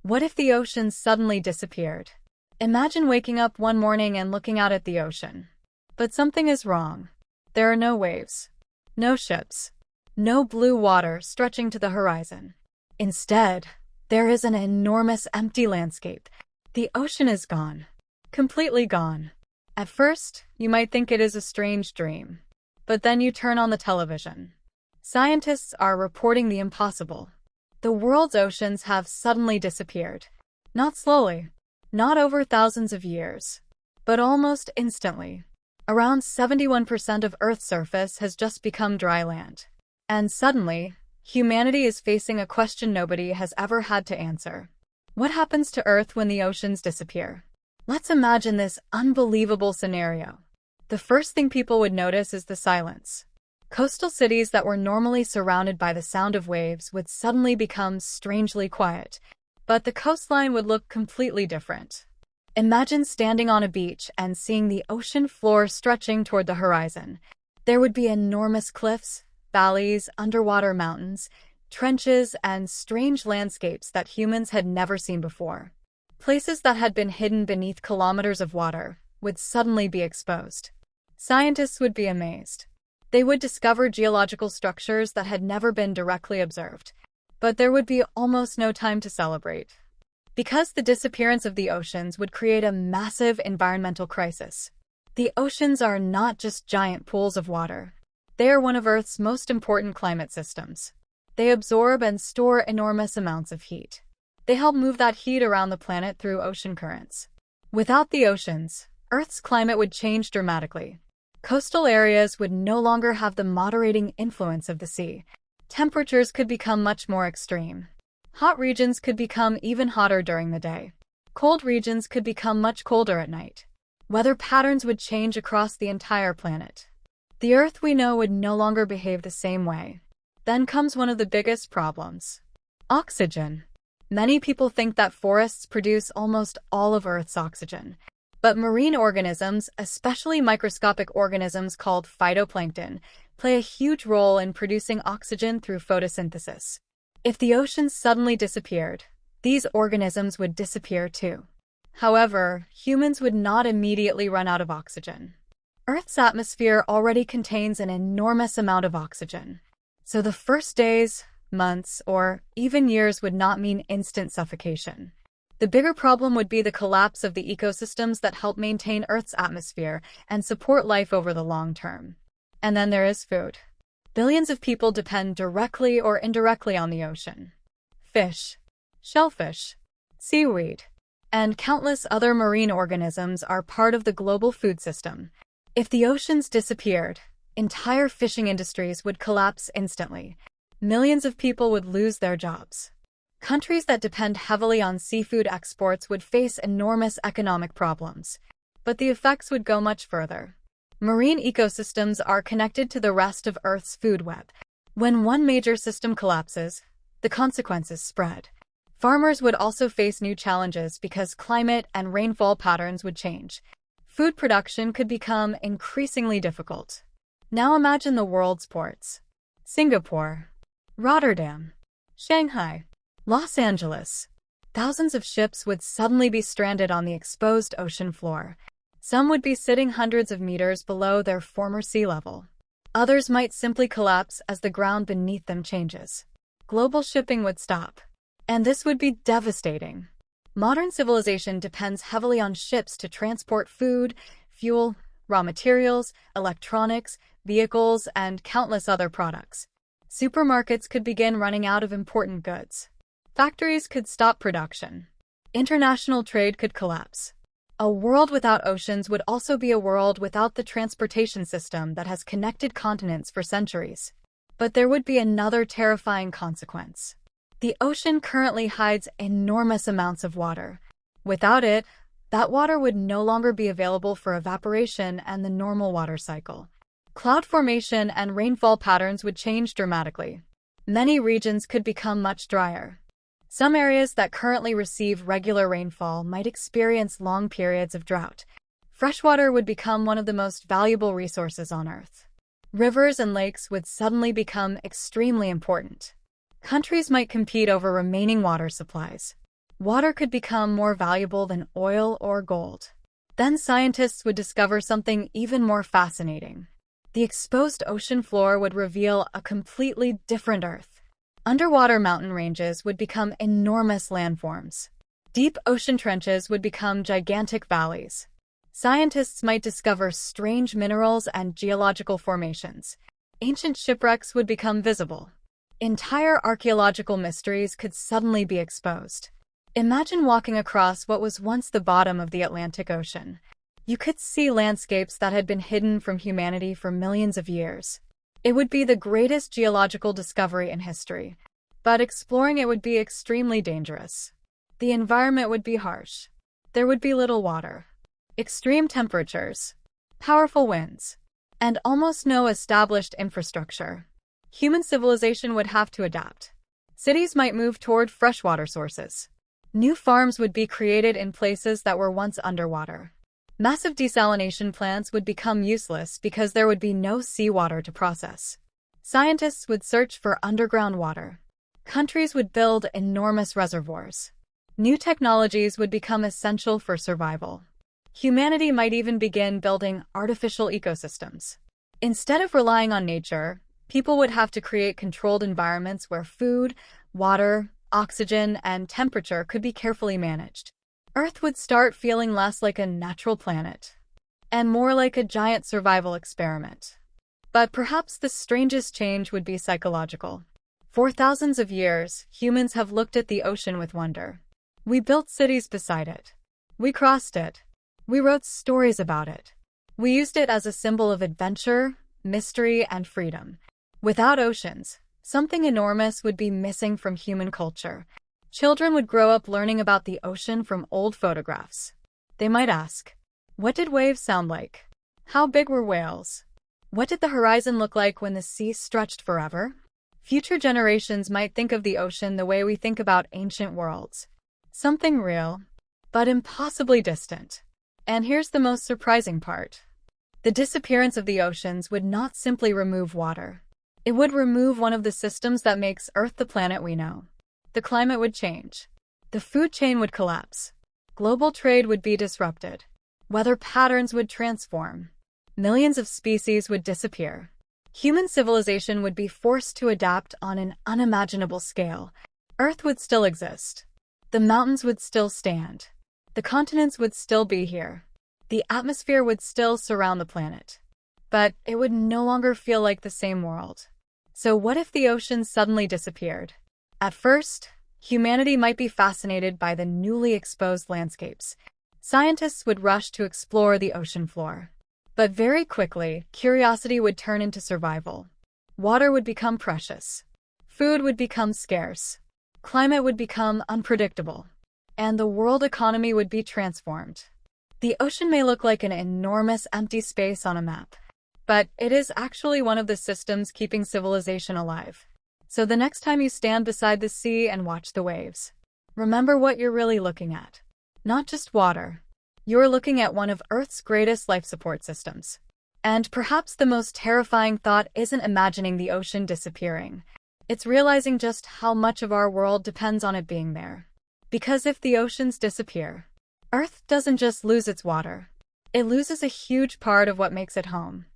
What if the ocean suddenly disappeared? Imagine waking up one morning and looking out at the ocean. But something is wrong. There are no waves, no ships, no blue water stretching to the horizon. Instead, there is an enormous empty landscape. The ocean is gone. Completely gone. At first, you might think it is a strange dream. But then you turn on the television. Scientists are reporting the impossible. The world's oceans have suddenly disappeared. Not slowly, not over thousands of years, but almost instantly. Around 71% of Earth's surface has just become dry land. And suddenly, humanity is facing a question nobody has ever had to answer. What happens to Earth when the oceans disappear? Let's imagine this unbelievable scenario. The first thing people would notice is the silence. Coastal cities that were normally surrounded by the sound of waves would suddenly become strangely quiet, but the coastline would look completely different. Imagine standing on a beach and seeing the ocean floor stretching toward the horizon. There would be enormous cliffs, valleys, underwater mountains, trenches, and strange landscapes that humans had never seen before. Places that had been hidden beneath kilometers of water would suddenly be exposed. Scientists would be amazed. They would discover geological structures that had never been directly observed. But there would be almost no time to celebrate. Because the disappearance of the oceans would create a massive environmental crisis. The oceans are not just giant pools of water. They are one of Earth's most important climate systems. They absorb and store enormous amounts of heat. They help move that heat around the planet through ocean currents. Without the oceans, Earth's climate would change dramatically. Coastal areas would no longer have the moderating influence of the sea. Temperatures could become much more extreme. Hot regions could become even hotter during the day. Cold regions could become much colder at night. Weather patterns would change across the entire planet. The Earth we know would no longer behave the same way. Then comes one of the biggest problems. Oxygen. Many people think that forests produce almost all of Earth's oxygen. But marine organisms, especially microscopic organisms called phytoplankton, play a huge role in producing oxygen through photosynthesis. If the oceans suddenly disappeared, these organisms would disappear too. However, humans would not immediately run out of oxygen. Earth's atmosphere already contains an enormous amount of oxygen. So the first days, months, or even years would not mean instant suffocation. The bigger problem would be the collapse of the ecosystems that help maintain Earth's atmosphere and support life over the long term. And then there is food. Billions of people depend directly or indirectly on the ocean. Fish, shellfish, seaweed, and countless other marine organisms are part of the global food system. If the oceans disappeared, entire fishing industries would collapse instantly. Millions of people would lose their jobs. Countries that depend heavily on seafood exports would face enormous economic problems. But the effects would go much further. Marine ecosystems are connected to the rest of Earth's food web. When one major system collapses, the consequences spread. Farmers would also face new challenges because climate and rainfall patterns would change. Food production could become increasingly difficult. Now imagine the world's ports. Singapore, Rotterdam, Shanghai, Los Angeles. Thousands of ships would suddenly be stranded on the exposed ocean floor. Some would be sitting hundreds of meters below their former sea level. Others might simply collapse as the ground beneath them changes. Global shipping would stop. And this would be devastating. Modern civilization depends heavily on ships to transport food, fuel, raw materials, electronics, vehicles, and countless other products. Supermarkets could begin running out of important goods. Factories could stop production. International trade could collapse. A world without oceans would also be a world without the transportation system that has connected continents for centuries. But there would be another terrifying consequence. The ocean currently hides enormous amounts of water. Without it, that water would no longer be available for evaporation and the normal water cycle. Cloud formation and rainfall patterns would change dramatically. Many regions could become much drier. Some areas that currently receive regular rainfall might experience long periods of drought. Freshwater would become one of the most valuable resources on Earth. Rivers and lakes would suddenly become extremely important. Countries might compete over remaining water supplies. Water could become more valuable than oil or gold. Then scientists would discover something even more fascinating. The exposed ocean floor would reveal a completely different Earth. Underwater mountain ranges would become enormous landforms. Deep ocean trenches would become gigantic valleys. Scientists might discover strange minerals and geological formations. Ancient shipwrecks would become visible. Entire archaeological mysteries could suddenly be exposed. Imagine walking across what was once the bottom of the Atlantic Ocean. You could see landscapes that had been hidden from humanity for millions of years. It would be the greatest geological discovery in history, but exploring it would be extremely dangerous. The environment would be harsh. There would be little water, extreme temperatures, powerful winds, and almost no established infrastructure. Human civilization would have to adapt. Cities might move toward freshwater sources. New farms would be created in places that were once underwater. Massive desalination plants would become useless because there would be no seawater to process. Scientists would search for underground water. Countries would build enormous reservoirs. New technologies would become essential for survival. Humanity might even begin building artificial ecosystems. Instead of relying on nature, people would have to create controlled environments where food, water, oxygen, and temperature could be carefully managed. Earth would start feeling less like a natural planet and more like a giant survival experiment. But perhaps the strangest change would be psychological. For thousands of years, humans have looked at the ocean with wonder. We built cities beside it. We crossed it. We wrote stories about it. We used it as a symbol of adventure, mystery, and freedom. Without oceans, something enormous would be missing from human culture. Children would grow up learning about the ocean from old photographs. They might ask, what did waves sound like? How big were whales? What did the horizon look like when the sea stretched forever? Future generations might think of the ocean the way we think about ancient worlds. Something real, but impossibly distant. And here's the most surprising part. The disappearance of the oceans would not simply remove water. It would remove one of the systems that makes Earth the planet we know. The climate would change. The food chain would collapse. Global trade would be disrupted. Weather patterns would transform. Millions of species would disappear. Human civilization would be forced to adapt on an unimaginable scale. Earth would still exist. The mountains would still stand. The continents would still be here. The atmosphere would still surround the planet. But it would no longer feel like the same world. So what if the oceans suddenly disappeared? At first, humanity might be fascinated by the newly exposed landscapes. Scientists would rush to explore the ocean floor. But very quickly, curiosity would turn into survival. Water would become precious. Food would become scarce. Climate would become unpredictable. And the world economy would be transformed. The ocean may look like an enormous empty space on a map, but it is actually one of the systems keeping civilization alive. So the next time you stand beside the sea and watch the waves, remember what you're really looking at. Not just water. You're looking at one of Earth's greatest life support systems. And perhaps the most terrifying thought isn't imagining the ocean disappearing. It's realizing just how much of our world depends on it being there. Because if the oceans disappear, Earth doesn't just lose its water. It loses a huge part of what makes it home.